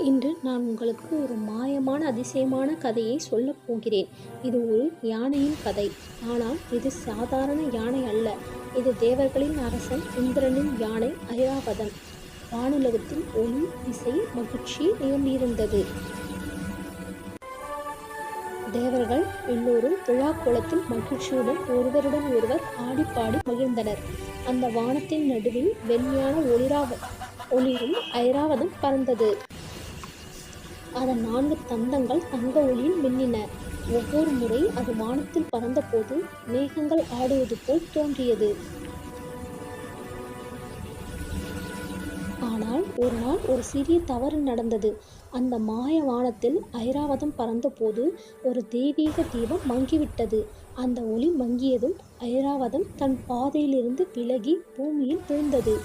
இன்று நான் உங்களுக்கு ஒரு மாயமான அதிசயமான கதையை சொல்லப் போகிறேன். இது ஒரு யானையின் கதை. ஆனால் இது சாதாரண யானை அல்ல. இது தேவர்களின் அரசன் இந்திரனின் யானை ஐராவதம். வானுலகத்தில் ஒளி, இசை, மகிழ்ச்சி நிரம்பியிருந்தது. தேவர்கள் எல்லோரும் விழா கோலத்தில் மகிழ்ச்சியுடன் ஒருவருடன் ஒருவர் ஆடிப்பாடி மகிழ்ந்தனர். அந்த வானத்தின் நடுவில் வெண்மையான ஒளிரும் ஐராவதம் பறந்தது. அதன் 4 தந்தங்கள் தங்க ஒளியில் மின்னின. ஒவ்வொரு முறை அது வானத்தில் பறந்தபோது மேகங்கள் ஆடுவது போல் தோன்றியது. ஆனால் ஒரு நாள் ஒரு சிறிய தவறு நடந்தது. அந்த மாய வானத்தில் ஐராவதம் பறந்தபோது ஒரு தெய்வீக தீபம் மங்கிவிட்டது. அந்த ஒளி மங்கியதும் ஐராவதம் தன் பாதையிலிருந்து விலகி பூமியில் விழுந்தது.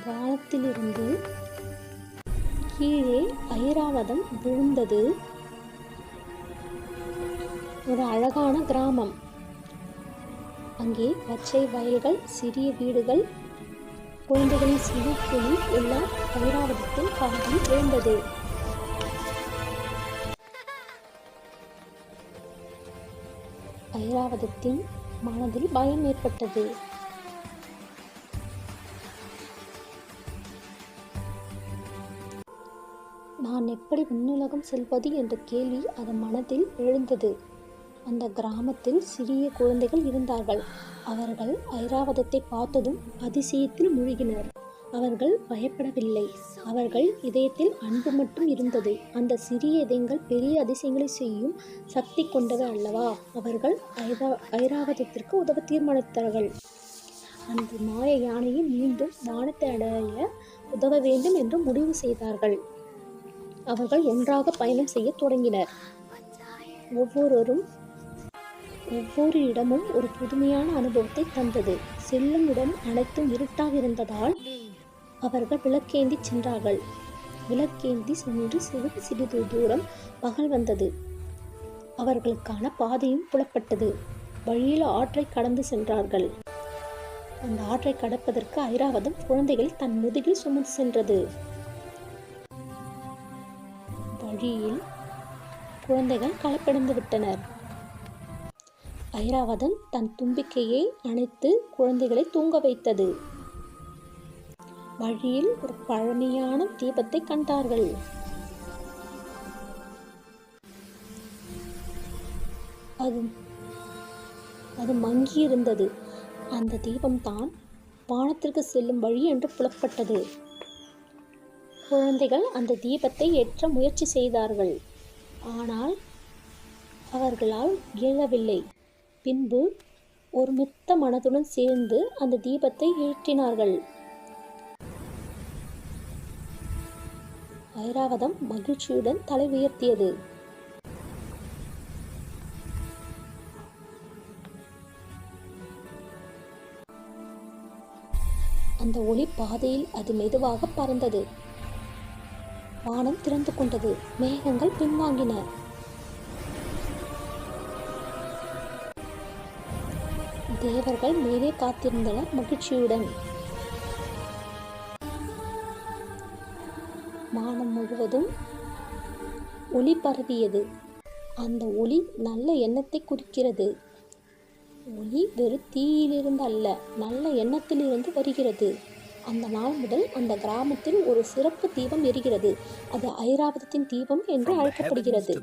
வானத்திலிருந்து கீழே ஐராவதம் விழுந்தது. ஒரு அழகான கிராமம். அங்கே பச்சை வயல்கள், சிறிய வீடுகள், குழந்தைகளின் சிறு குழி எல்லாம் ஐராவதத்தின் காதில் விழுந்தது. ஐராவதத்தின் மனதில் பயம் ஏற்பட்டது. நான் எப்படி விண்ணுலகம் செல்வது என்ற கேள்வி அதன் மனதில் எழுந்தது. அந்த கிராமத்தில் சிறிய குழந்தைகள் இருந்தார்கள். அவர்கள் ஐராவதத்தை பார்த்ததும் அதிசயத்தில் மூழ்கினர். அவர்கள் பயப்படவில்லை. அவர்கள் இதயத்தில் அன்பு மட்டும் இருந்தது. அந்த சிறிய இதயங்கள் பெரிய அதிசயங்களை செய்யும் சக்தி கொண்டவை அல்லவா? அவர்கள் ஐராவதத்திற்கு உதவ தீர்மானித்தார்கள். அந்த மாய யானையை மீண்டும் வானத்தை அடைய உதவ வேண்டும் என்று முடிவு செய்தார்கள். அவர்கள் ஒன்றாக பயணம் செய்ய தொடங்கினர். ஒவ்வொரு இடமும் ஒரு புதுமையான அனுபவத்தை தந்தது. செல்லும் இடம் அனைத்தும் இருட்டாக இருந்ததால் அவர்கள் விளக்கேந்தி சென்றார்கள். விளக்கேந்தி சென்று சிறிது தூரம் பகல் வந்தது. அவர்களுக்கான பாதையும் புலப்பட்டது. வழியில் ஆற்றை கடந்து சென்றார்கள். அந்த ஆற்றை கடப்பதற்கு ஐராவதம் குழந்தைகளை தன் முதுகில் சுமந்து சென்றது. வழியில் குழந்தைகள் களைப்படைந்து விட்டனர். ஐராவதம் தன் தும்பிக்கையை அணைத்து குழந்தைகளை தூங்க வைத்தது. வழியில் ஒரு பழமையான தீபத்தை கண்டார்கள். அது மங்கியிருந்தது. அந்த தீபம்தான் வானத்திற்கு செல்லும் வழி என்று புலப்பட்டது. குழந்தைகள் அந்த தீபத்தை ஏற்ற முயற்சி செய்தார்கள். ஆனால் அவர்களால் இயலவில்லை. பின்பு ஒருமித்த மனதுடன் சேர்ந்து அந்த தீபத்தை ஏற்றினார்கள். ஐராவதம் மகிழ்ச்சியுடன் தலை உயர்த்தியது. அந்த ஒளி பாதையில் அது மெதுவாக பறந்தது. வானம் திறந்து கொண்டது. மேகங்கள் பின்வாங்கின. தேவர்கள் மேலே காத்திருந்தனர் மகிழ்ச்சியுடன். வானம் முழுவதும் ஒளி பரவியது. அந்த ஒளி நல்ல எண்ணத்தை குறிக்கிறது. ஒளி வெறும் தீயிலிருந்து அல்ல, நல்ல எண்ணத்திலிருந்து வருகிறது. அந்த நாள் முதல் அந்த கிராமத்தில் ஒரு சிறப்பு தீபம் எரிகிறது. அது ஐராவதத்தின் தீபம் என்று அழைக்கப்படுகிறது.